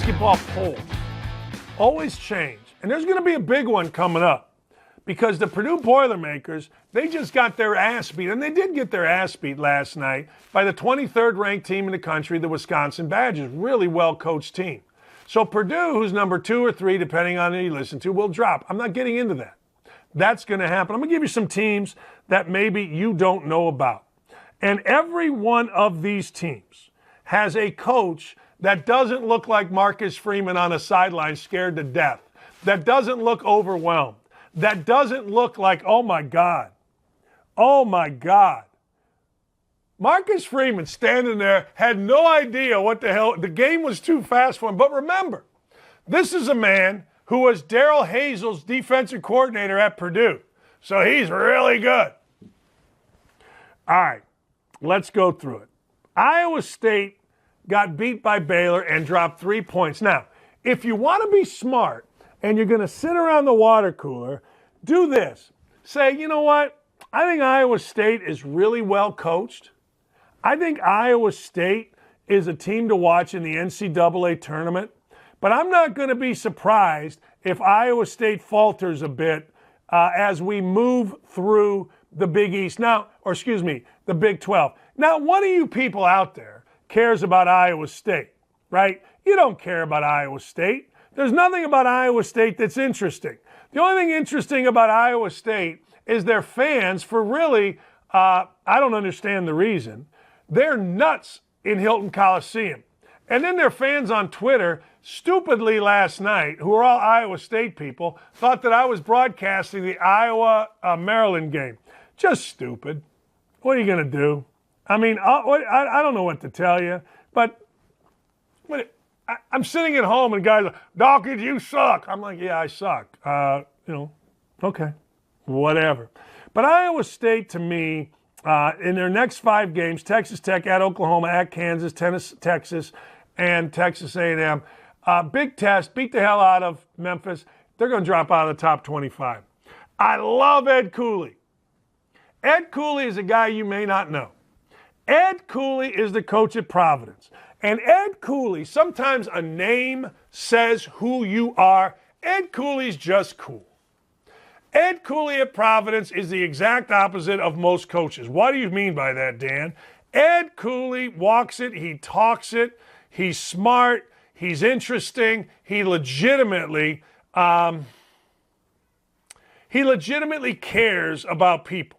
basketball polls always change. And there's going to be a big one coming up because the Purdue Boilermakers, they just got their ass beat. And they did get their ass beat last night by the 23rd ranked team in the country, the Wisconsin Badgers. Really well-coached team. So Purdue, who's number 2 or 3, depending on who you listen to, will drop. I'm not getting into that. That's going to happen. I'm going to give you some teams that maybe you don't know about. And every one of these teams has a coach that doesn't look like Marcus Freeman on a sideline scared to death, that doesn't look overwhelmed, that doesn't look like, oh my God. Marcus Freeman standing there had no idea what the hell, the game was too fast for him. But remember, this is a man who was Daryl Hazel's defensive coordinator at Purdue. So he's really good. All right, let's go through it. Iowa State got beat by Baylor and dropped 3 points. Now, if you want to be smart and you're going to sit around the water cooler, do this. Say, you know what? I think Iowa State is really well coached. I think Iowa State is a team to watch in the NCAA tournament. But I'm not going to be surprised if Iowa State falters a bit as we move through the Big East now, or excuse me, the Big 12. Now, one of you people out there cares about Iowa State, right? You don't care about Iowa State. There's nothing about Iowa State that's interesting. The only thing interesting about Iowa State is their fans for really, I don't understand the reason. They're nuts in Hilton Coliseum. And then their fans on Twitter, stupidly last night, who are all Iowa State people, thought that I was broadcasting the Iowa-Maryland game. Just stupid. What are you going to do? I mean, I don't know what to tell you, but I'm sitting at home and guys are, Dakich, you suck. I'm like, yeah, I suck. Okay, whatever. But Iowa State, to me, in their next 5 games, Texas Tech, at Oklahoma, at Kansas, Texas, and Texas A&M, big test, beat the hell out of Memphis. They're going to drop out of the top 25. I love Ed Cooley. Ed Cooley is a guy you may not know. Ed Cooley is the coach at Providence. And Ed Cooley, sometimes a name says who you are. Ed Cooley's just cool. Ed Cooley at Providence is the exact opposite of most coaches. What do you mean by that, Dan? Ed Cooley walks it, he talks it, he's smart, he's interesting, he legitimately cares about people.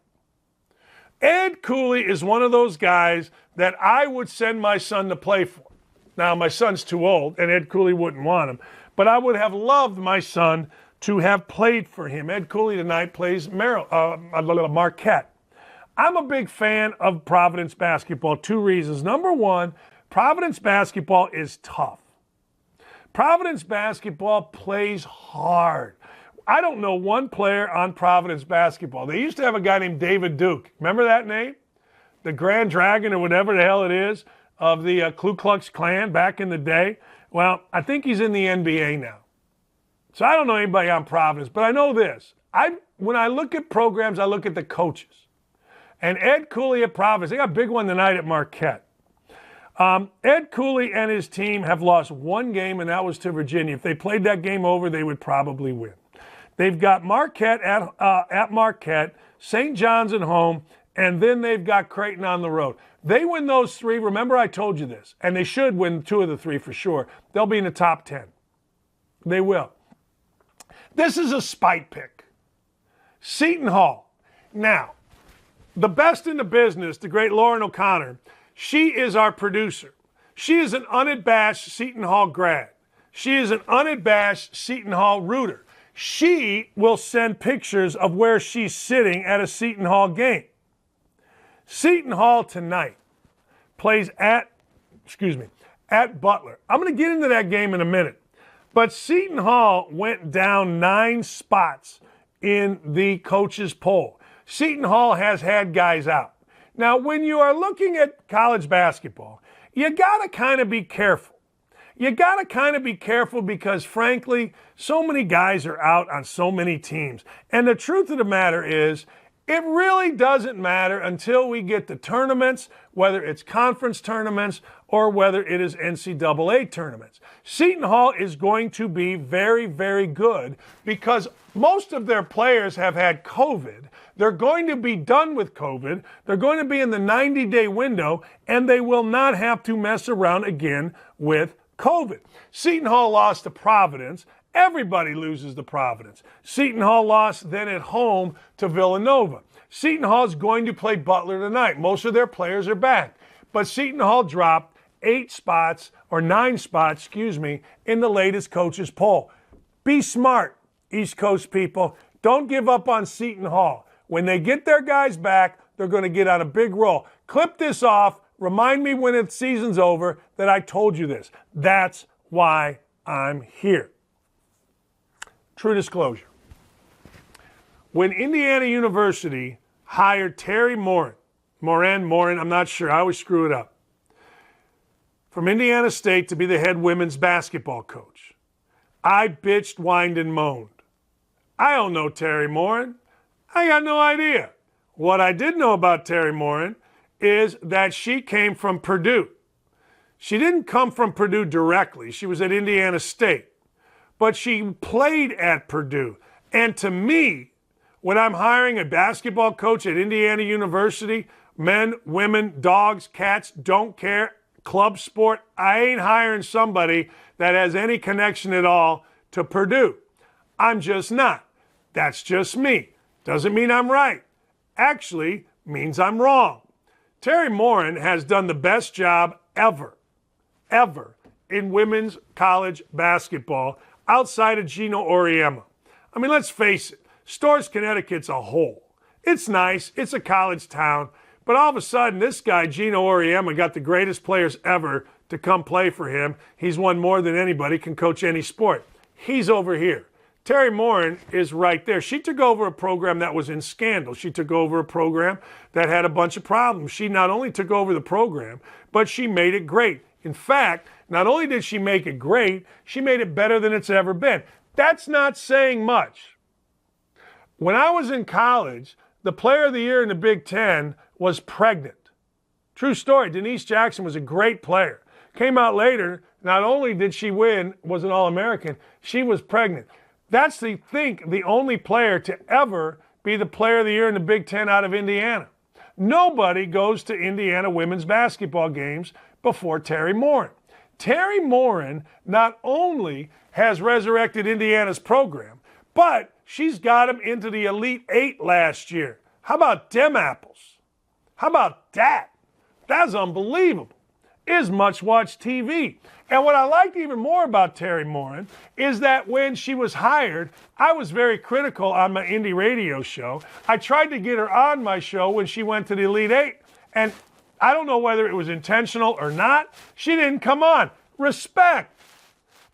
Ed Cooley is one of those guys that I would send my son to play for. Now, my son's too old, and Ed Cooley wouldn't want him, but I would have loved my son to have played for him. Ed Cooley tonight plays Marquette. I'm a big fan of Providence basketball. 2 reasons. Number one, Providence basketball is tough. Providence basketball plays hard. I don't know one player on Providence basketball. They used to have a guy named David Duke. Remember that name? The Grand Dragon or whatever the hell it is of the Ku Klux Klan back in the day. Well, I think he's in the NBA now. So I don't know anybody on Providence, but I know this. When I look at programs, I look at the coaches. And Ed Cooley at Providence, they got a big one tonight at Marquette. Ed Cooley and his team have lost 1 game, and that was to Virginia. If they played that game over, they would probably win. They've got Marquette at Marquette, St. John's at home, and then they've got Creighton on the road. They win those 3. Remember, I told you this, and they should win 2 of the 3 for sure. They'll be in the top 10. They will. This is a spite pick. Seton Hall. Now, the best in the business, the great Lauren O'Connor, she is our producer. She is an unabashed Seton Hall grad. She is an unabashed Seton Hall rooter. She will send pictures of where she's sitting at a Seton Hall game. Seton Hall tonight plays at Butler. I'm going to get into that game in a minute. But Seton Hall went down 9 spots in the coaches' poll. Seton Hall has had guys out. Now, when you are looking at college basketball, you got to kind of be careful. You got to kind of be careful because, frankly, so many guys are out on so many teams. And the truth of the matter is, It really doesn't matter until we get to tournaments, whether it's conference tournaments or whether it is NCAA tournaments. Seton Hall is going to be very, very good because most of their players have had COVID. They're going to be done with COVID. They're going to be in the 90-day window, and they will not have to mess around again with COVID. Seton Hall lost to Providence. Everybody loses to Providence. Seton Hall lost then at home to Villanova. Seton Hall is going to play Butler tonight. Most of their players are back. But Seton Hall dropped 9 spots, in the latest coaches poll. Be smart, East Coast people. Don't give up on Seton Hall. When they get their guys back, they're going to get on a big roll. Clip this off. Remind me when the season's over that I told you this. That's why I'm here. True disclosure. When Indiana University hired Teri Moren, I'm not sure, I always screw it up, from Indiana State to be the head women's basketball coach, I bitched, whined, and moaned. I don't know Teri Moren. I got no idea. What I did know about Teri Moren is that she came from Purdue. She didn't come from Purdue directly. She was at Indiana State. But she played at Purdue. And to me, when I'm hiring a basketball coach at Indiana University, men, women, dogs, cats, don't care, club sport, I ain't hiring somebody that has any connection at all to Purdue. I'm just not. That's just me. Doesn't mean I'm right. Actually means I'm wrong. Teri Moren has done the best job ever in women's college basketball outside of Gino Auriemma. I mean, let's face it, Storrs, Connecticut's a hole. It's nice, it's a college town, but all of a sudden, this guy, Gino Auriemma, got the greatest players ever to come play for him. He's won more than anybody, can coach any sport. He's over here. Teri Moren is right there. She took over a program that was in scandal. She took over a program that had a bunch of problems. She not only took over the program, but she made it great. In fact, not only did she make it great, she made it better than it's ever been. That's not saying much. When I was in college, the player of the year in the Big Ten was pregnant. True story. Denise Jackson was a great player. Came out later, not only did she win, was an All-American, she was pregnant. That's, the only player to ever be the player of the year in the Big Ten out of Indiana. Nobody goes to Indiana women's basketball games before Teri Moren. Teri Moren not only has resurrected Indiana's program, but she's got them into the Elite Eight last year. How about them apples? How about that? That's unbelievable. Is much-watched TV. And what I liked even more about Teri Moren is that when she was hired, I was very critical on my indie radio show. I tried to get her on my show when she went to the Elite Eight, and I don't know whether it was intentional or not. She didn't come on. Respect.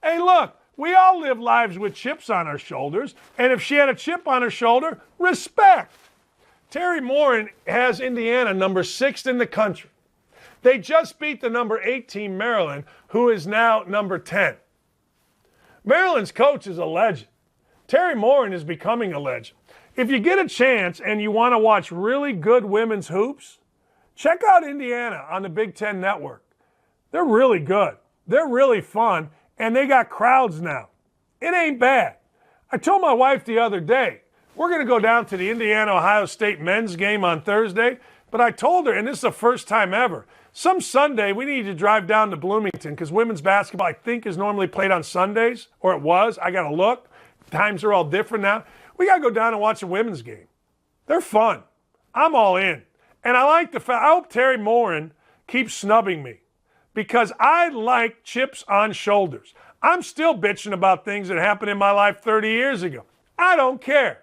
Hey, look, we all live lives with chips on our shoulders, and if she had a chip on her shoulder, respect. Teri Moren has Indiana number 6 in the country. They just beat the number 8 team, Maryland, who is now number 10. Maryland's coach is a legend. Teri Moren is becoming a legend. If you get a chance and you want to watch really good women's hoops, check out Indiana on the Big Ten Network. They're really good. They're really fun, and they got crowds now. It ain't bad. I told my wife the other day, we're going to go down to the Indiana-Ohio State men's game on Thursday, but I told her, and this is the first time ever, some Sunday we need to drive down to Bloomington because women's basketball, I think, is normally played on Sundays, or it was. I got to look. Times are all different now. We got to go down and watch a women's game. They're fun. I'm all in. And I like the fact, I hope Teri Moren keeps snubbing me because I like chips on shoulders. I'm still bitching about things that happened in my life 30 years ago. I don't care.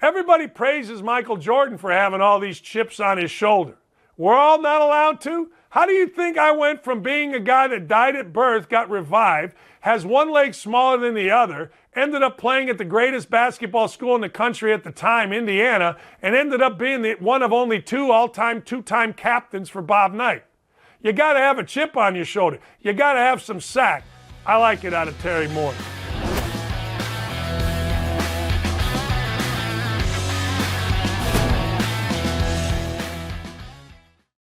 Everybody praises Michael Jordan for having all these chips on his shoulder. We're all not allowed to? How do you think I went from being a guy that died at birth, got revived, has one leg smaller than the other, ended up playing at the greatest basketball school in the country at the time, Indiana, and ended up being one of only 2 all-time, 2-time captains for Bob Knight? You got to have a chip on your shoulder. You got to have some sack. I like it out of Teri Moren.